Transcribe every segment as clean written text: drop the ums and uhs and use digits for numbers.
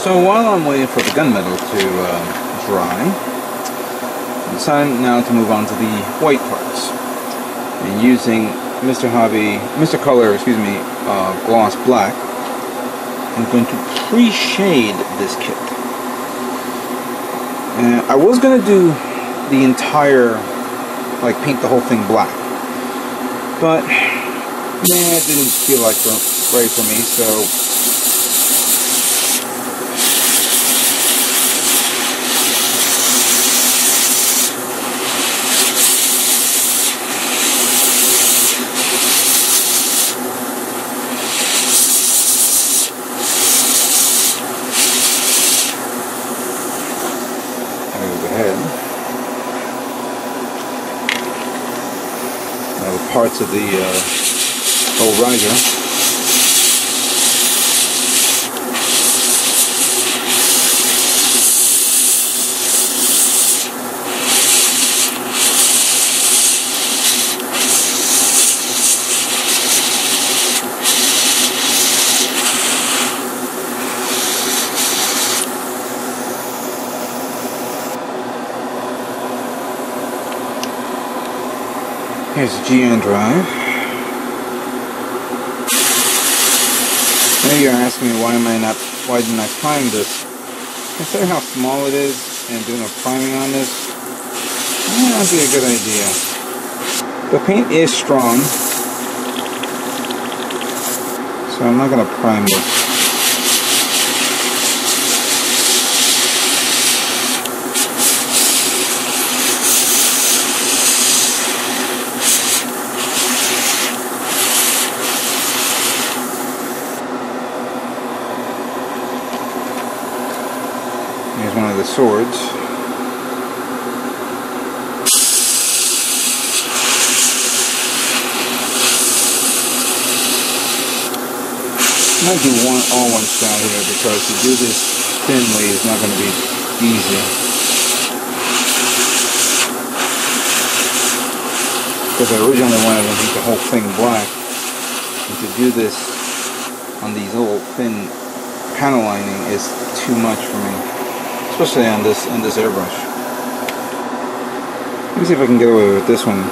So while I'm waiting for the gunmetal to dry, it's time now to move on to the white parts. And using Mr. Color, Gloss Black, I'm going to pre-shade this kit. And I was going to do the entire, like paint the whole thing black, but it didn't feel like right for me, so parts of the whole riser. Here's the GN drive. Maybe you're asking me why didn't I prime this? Considering how small it is and doing a priming on this, may not be a good idea. The paint is strong, so I'm not going to prime this. Here's one of the swords. I might do all one shot here because to do this thinly is not going to be easy. Because I originally wanted to make the whole thing black, and to do this on these little thin panel lining is too much for me. Especially on this airbrush. Let me see if I can get away with this one.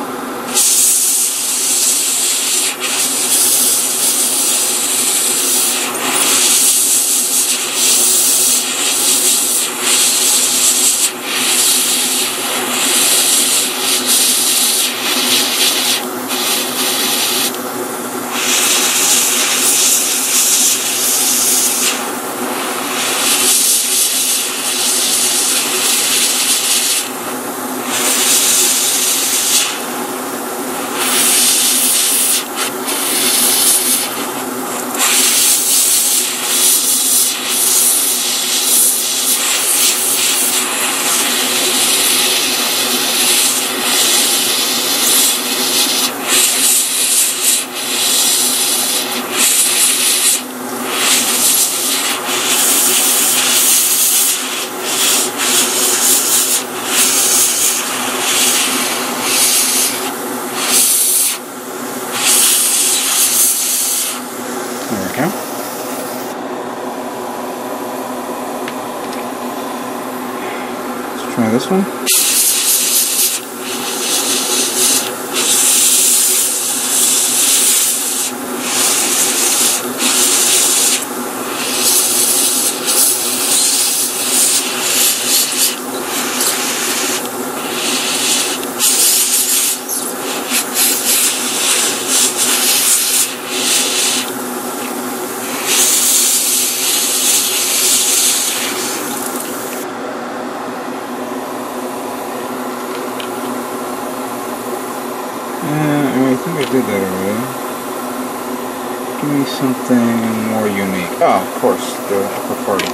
Let's try this one. I think I did that already. Give me something more unique. Oh, of course, the upper part of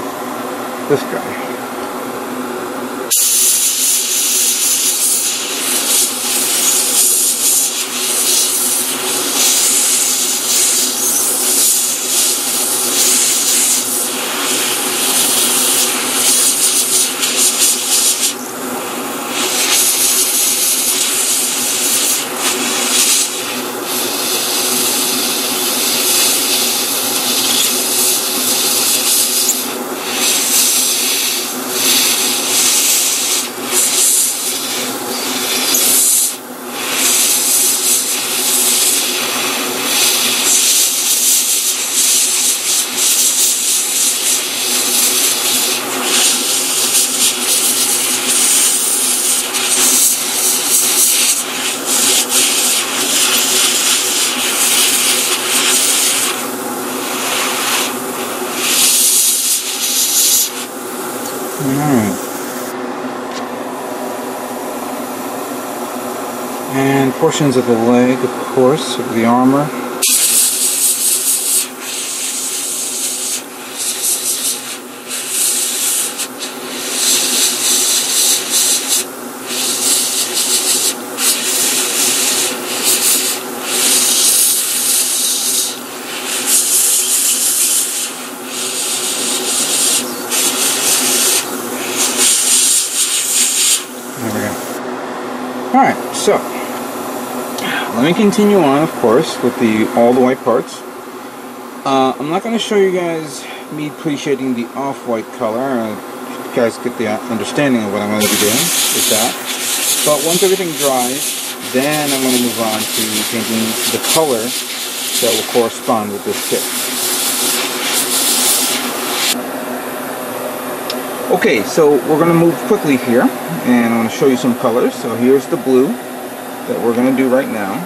this guy. Alright. And portions of the leg, of course, of the armor. There we go. Alright, so let me continue on, of course, with all the white parts. I'm not going to show you guys me appreciating the off-white color. You guys get the understanding of what I'm going to be doing with that. But once everything dries, then I'm going to move on to painting the color that will correspond with this kit. Okay, so we're going to move quickly here, and I'm going to show you some colors. So here's the blue that we're going to do right now.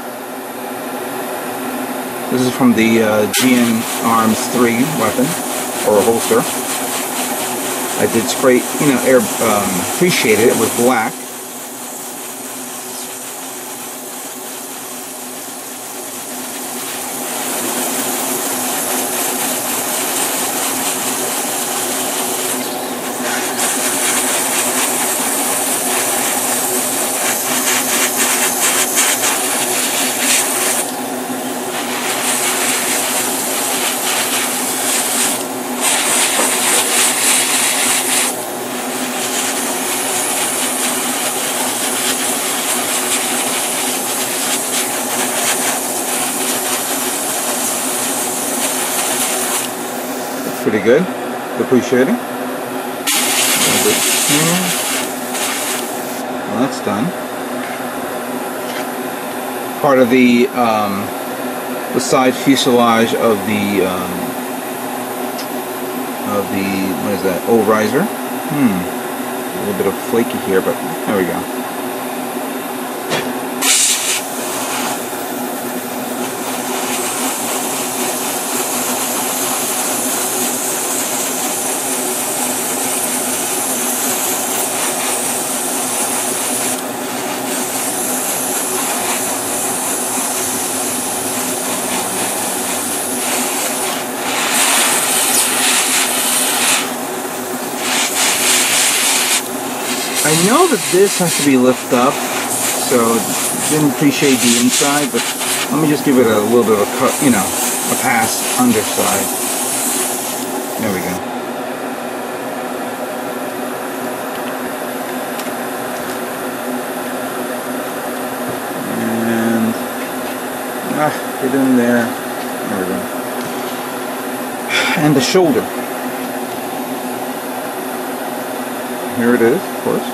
This is from the GN Arms 3 weapon, or holster. I did spray, appreciated it with black. Pretty good, appreciating. Well, that's done. Part of the side fuselage of the what is that? Oh, riser. A little bit of flaky here, but there we go. I know that this has to be lifted up, so didn't appreciate the inside, but let me just give it a little bit of a cut, a pass underside. There we go. And get in there. There we go. And the shoulder. Here it is, of course.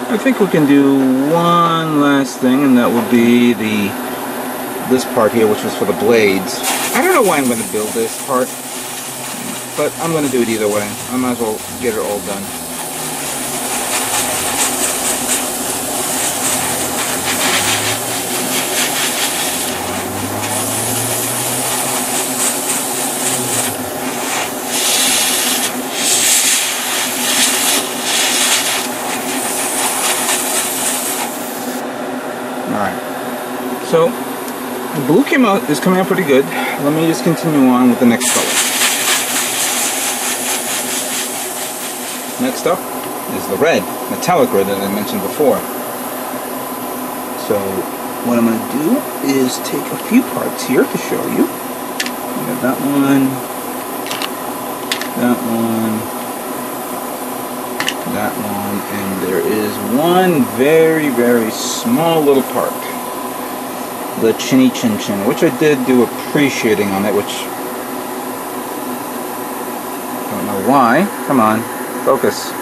I think we can do one last thing, and that would be this part here, which was for the blades. I don't know why I'm going to build this part, but I'm going to do it either way. I might as well get it all done. Alright, so the blue is coming out pretty good. Let me just continue on with the next color. Next up is the red, metallic red that I mentioned before. So what I'm going to do is take a few parts here to show you. We got that one, and there is one very, very small little part, the chinny chin chin, which I did do appreciating on it, which I don't know why. Come on, focus.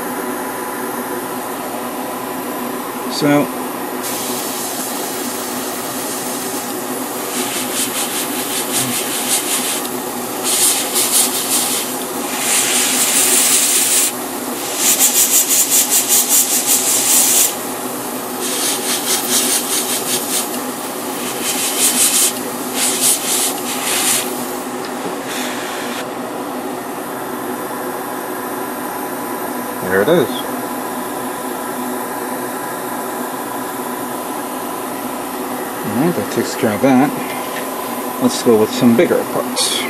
this out. There it is. Alright, that takes care of that. Let's go with some bigger parts.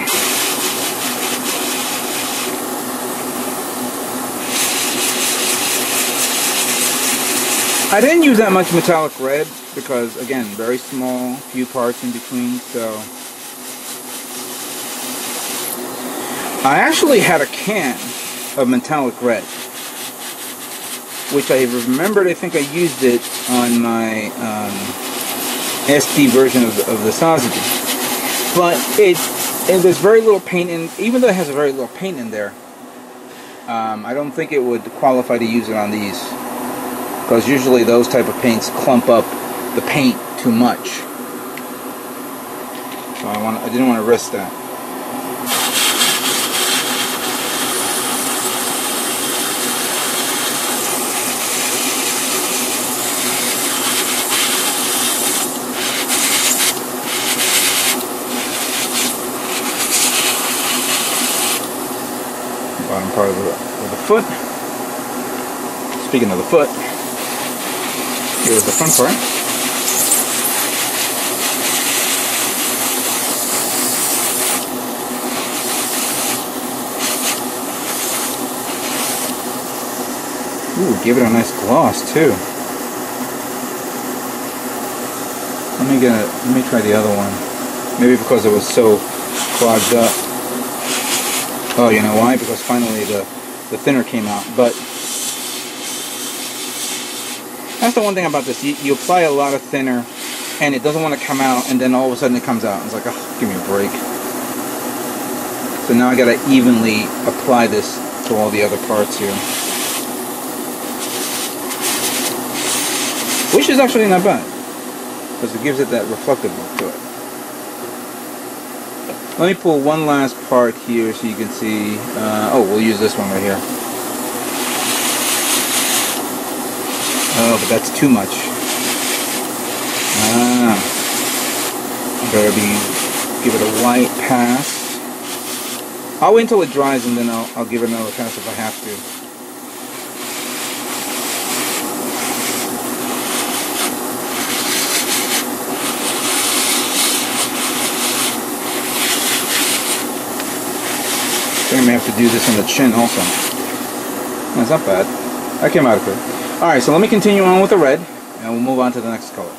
I didn't use that much metallic red because, again, very small, few parts in between, so... I actually had a can of metallic red, which I remembered, I think I used it on my SD version of the Sazaji. But there's very little paint in, even though it has a very little paint in there, I don't think it would qualify to use it on these. Because usually those type of paints clump up the paint too much. So I didn't want to risk that. Bottom part of the foot. Speaking of the foot, here's the front part. Ooh, give it a nice gloss too. Let me try the other one. Maybe because it was so clogged up. Oh, you know why? Because finally the thinner came out. But that's the one thing about this. You apply a lot of thinner and it doesn't want to come out, and then all of a sudden it comes out. It's like, oh, give me a break. So now I gotta evenly apply this to all the other parts here. Which is actually not bad, because it gives it that reflective look to it. Let me pull one last part here so you can see. Oh, we'll use this one right here. Oh, but that's too much. Better give it a light pass. I'll wait until it dries and then I'll give it another pass if I have to. I think I may have to do this on the chin also. That's not bad. That came out good. Alright, so let me continue on with the red, and we'll move on to the next color.